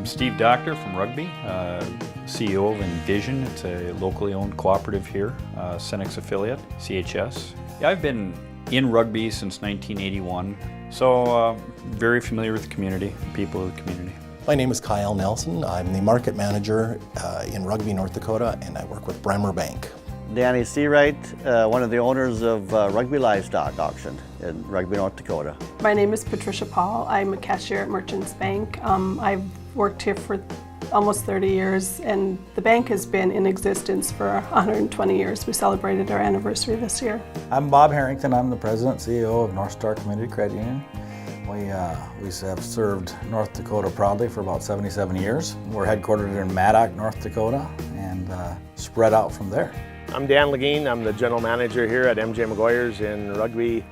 I'm Steve Doctor from Rugby, CEO of Envision. It's a locally owned cooperative here, Cenex affiliate, CHS. Yeah, I've been in rugby since 1981, so very familiar with the community, people of the community. My name is Kyle Nelson. I'm the market manager in Rugby, North Dakota, and I work with Bremer Bank. Danny Seawright, one of the owners of Rugby Livestock Auction in Rugby, North Dakota. My name is Patricia Paul. I'm a cashier at Merchants Bank. I've worked here for almost 30 years, and the bank has been in existence for 120 years. We celebrated our anniversary this year. I'm Bob Harrington. I'm the president CEO of North Star Community Credit Union. We have served North Dakota proudly for about 77 years. We're headquartered in Maddock, North Dakota, and spread out from there. I'm Dan Legine. I'm the general manager here at MJ McGuire's in Rugby,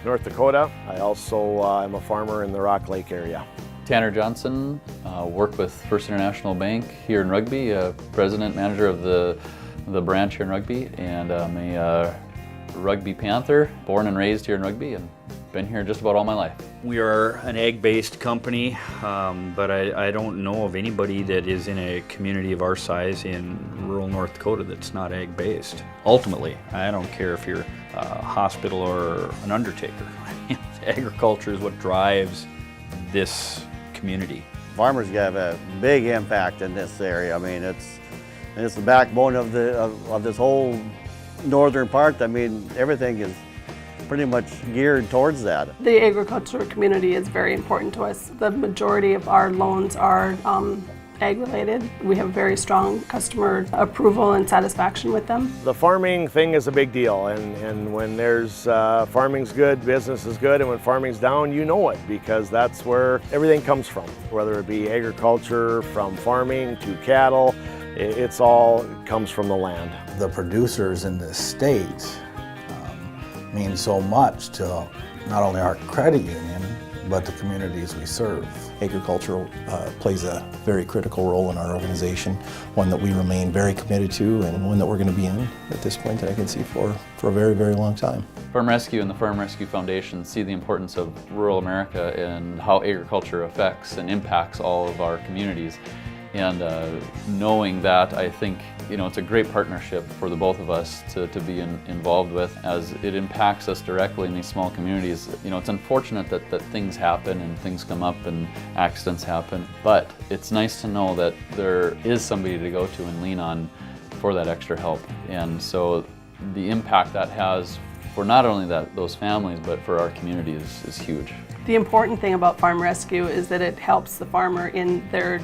North Dakota. I also am a farmer in the Rock Lake area. Tanner Johnson, work with First International Bank here in Rugby, president manager of the branch here in Rugby, and I'm a Rugby Panther, born and raised here in Rugby, and been here just about all my life. We are an ag-based company, but I don't know of anybody that is in a community of our size in rural North Dakota that's not ag-based. Ultimately, I don't care if you're a hospital or an undertaker. Agriculture is what drives this community. Farmers have a big impact in this area. I mean, it's the backbone of this whole northern part. I mean, everything is pretty much geared towards that. The agricultural community is very important to us. The majority of our loans are ag-related. We have very strong customer approval and satisfaction with them. The farming thing is a big deal, and when there's farming's good, business is good, and when farming's down, you know it, because that's where everything comes from. Whether it be agriculture, from farming to cattle, it's all comes from the land. The producers in this state mean so much to not only our credit union, but the communities we serve. Agriculture plays a very critical role in our organization, one that we remain very committed to, and one that we're going to be in at this point that I can see for a very, very long time. Farm Rescue and the Farm Rescue Foundation see the importance of rural America and how agriculture affects and impacts all of our communities. And knowing that, I think it's a great partnership for the both of us to be involved with, as it impacts us directly in these small communities. It's unfortunate that things happen and things come up and accidents happen, but it's nice to know that there is somebody to go to and lean on for that extra help. And so the impact that has for not only those families, but for our community is huge. The important thing about Farm Rescue is that it helps the farmer in their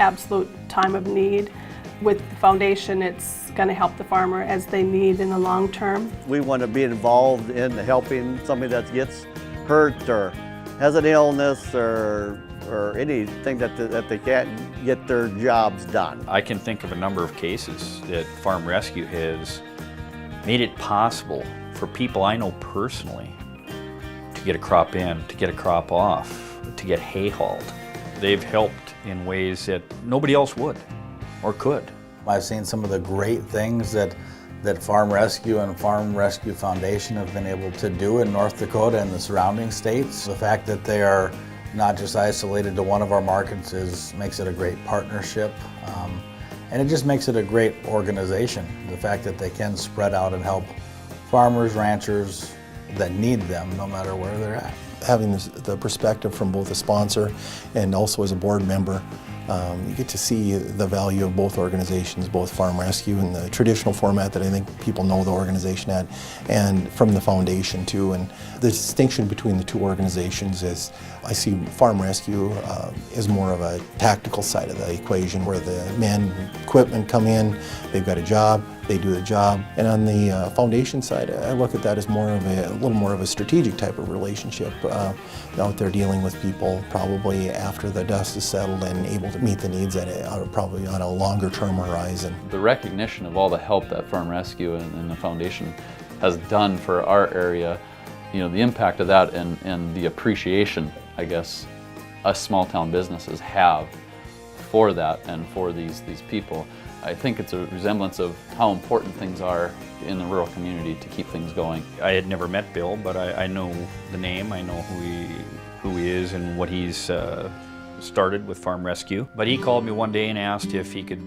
absolute time of need. With the foundation, it's going to help the farmer as they need in the long term. We want to be involved in helping somebody that gets hurt or has an illness or anything that they can't get their jobs done. I can think of a number of cases that Farm Rescue has made it possible for people I know personally to get a crop in, to get a crop off, to get hay hauled. They've helped in ways that nobody else would or could. I've seen some of the great things that Farm Rescue and Farm Rescue Foundation have been able to do in North Dakota and the surrounding states. The fact that they are not just isolated to one of our markets makes it a great partnership, and it just makes it a great organization. The fact that they can spread out and help farmers, ranchers that need them no matter where they're at. Having the perspective from both a sponsor and also as a board member, you get to see the value of both organizations, both Farm Rescue in the traditional format that I think people know the organization at, and from the foundation too. And the distinction between the two organizations is I see Farm Rescue as more of a tactical side of the equation, where the men, equipment come in, they've got a job, they do the job. And on the foundation side, I look at that as a little more of a strategic type of relationship, out there dealing with people probably after the dust is settled and able to meet the needs probably on a longer term horizon. The recognition of all the help that Farm Rescue and the foundation has done for our area, the impact of that and the appreciation, I guess, us small town businesses have for that and for these people. I think it's a resemblance of how important things are in the rural community to keep things going. I had never met Bill, but I know the name, I know who he is and what he's started with Farm Rescue. But he called me one day and asked if he could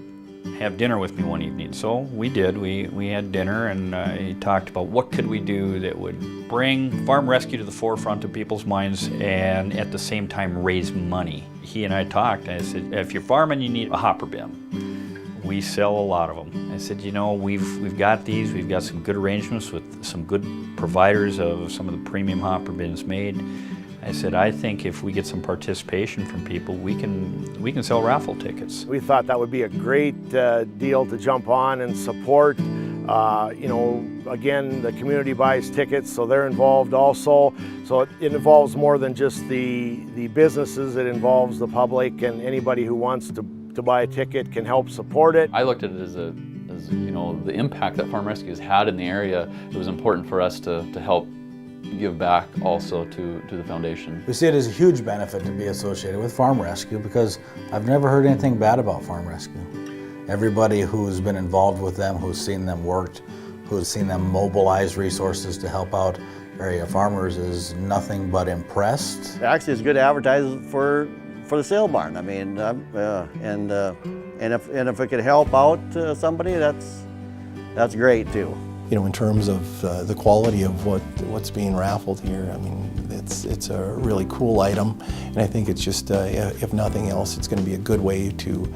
have dinner with me one evening. So we did. We had dinner, and he talked about what could we do that would bring Farm Rescue to the forefront of people's minds and at the same time raise money. He and I talked. I said, if you're farming, you need a hopper bin. We sell a lot of them. I said, you know, we've got these. We've got some good arrangements with some good providers of some of the premium hopper bins made. I said, I think if we get some participation from people, we can sell raffle tickets. We thought that would be a great deal to jump on and support. You know, again, the community buys tickets, so they're involved also. So it involves more than just the businesses. It involves the public, and anybody who wants to buy a ticket can help support it. I looked at it as you know, the impact that Farm Rescue has had in the area. It was important for us to help give back also to the foundation. We see it as a huge benefit to be associated with Farm Rescue because I've never heard anything bad about Farm Rescue. Everybody who's been involved with them, who's seen them worked, who's seen them mobilize resources to help out area farmers is nothing but impressed. Actually, it's good advertising for the sale barn. I mean, and if it could help out somebody, that's great too. You know, in terms of the quality of what's being raffled here, I mean, it's a really cool item, and I think it's just, if nothing else, it's going to be a good way to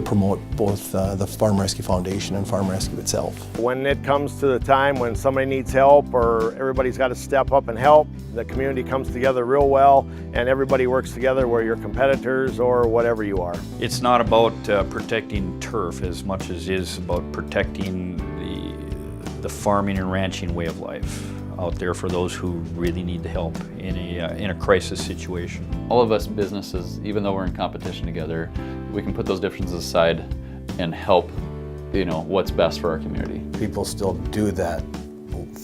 promote both the Farm Rescue Foundation and Farm Rescue itself. When it comes to the time when somebody needs help or everybody's got to step up and help, the community comes together real well, and everybody works together, where you're competitors or whatever you are. It's not about protecting turf as much as it is about protecting the farming and ranching way of life out there for those who really need the help in a crisis situation. All of us businesses, even though we're in competition together, we can put those differences aside and help, you know, what's best for our community. People still do that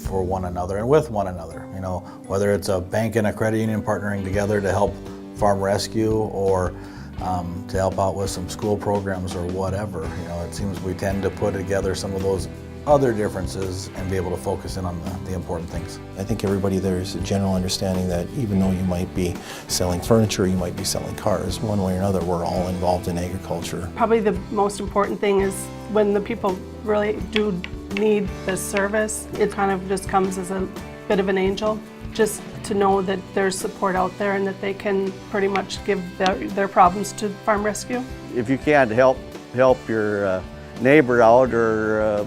for one another and with one another. You know, whether it's a bank and a credit union partnering together to help Farm Rescue or to help out with some school programs or whatever. You know, it seems we tend to put together some of those other differences and be able to focus in on the important things. I think everybody there's a general understanding that even though you might be selling furniture, you might be selling cars, one way or another, we're all involved in agriculture. Probably the most important thing is when the people really do need this service, it kind of just comes as a bit of an angel, just to know that there's support out there and that they can pretty much give their problems to Farm Rescue. If you can't help your neighbor out or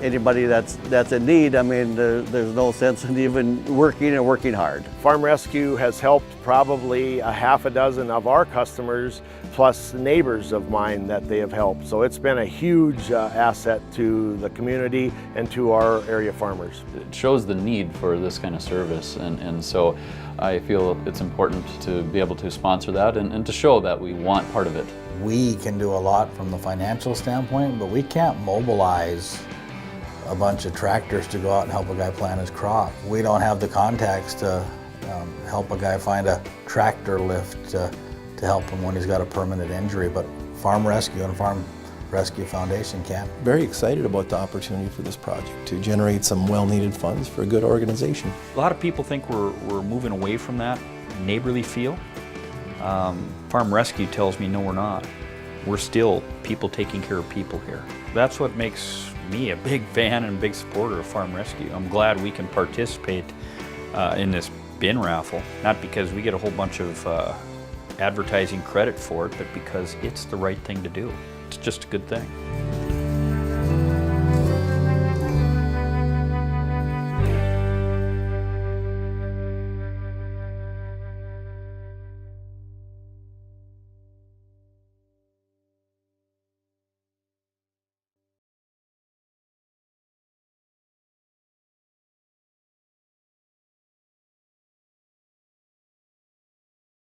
anybody that's in need, I mean, there's no sense in even working hard. Farm Rescue has helped probably a half a dozen of our customers, plus neighbors of mine that they have helped. So it's been a huge asset to the community and to our area farmers. It shows the need for this kind of service, and so I feel it's important to be able to sponsor that and to show that we want part of it. We can do a lot from the financial standpoint, but we can't mobilize a bunch of tractors to go out and help a guy plant his crop. We don't have the contacts to help a guy find a tractor lift to help him when he's got a permanent injury, but Farm Rescue and Farm Rescue Foundation can. Very excited about the opportunity for this project to generate some well-needed funds for a good organization. A lot of people think we're moving away from that neighborly feel. Farm Rescue tells me no, we're not. We're still people taking care of people here. That's what makes me a big fan and big supporter of Farm Rescue. I'm glad we can participate in this bin raffle, not because we get a whole bunch of advertising credit for it, but because it's the right thing to do. It's just a good thing.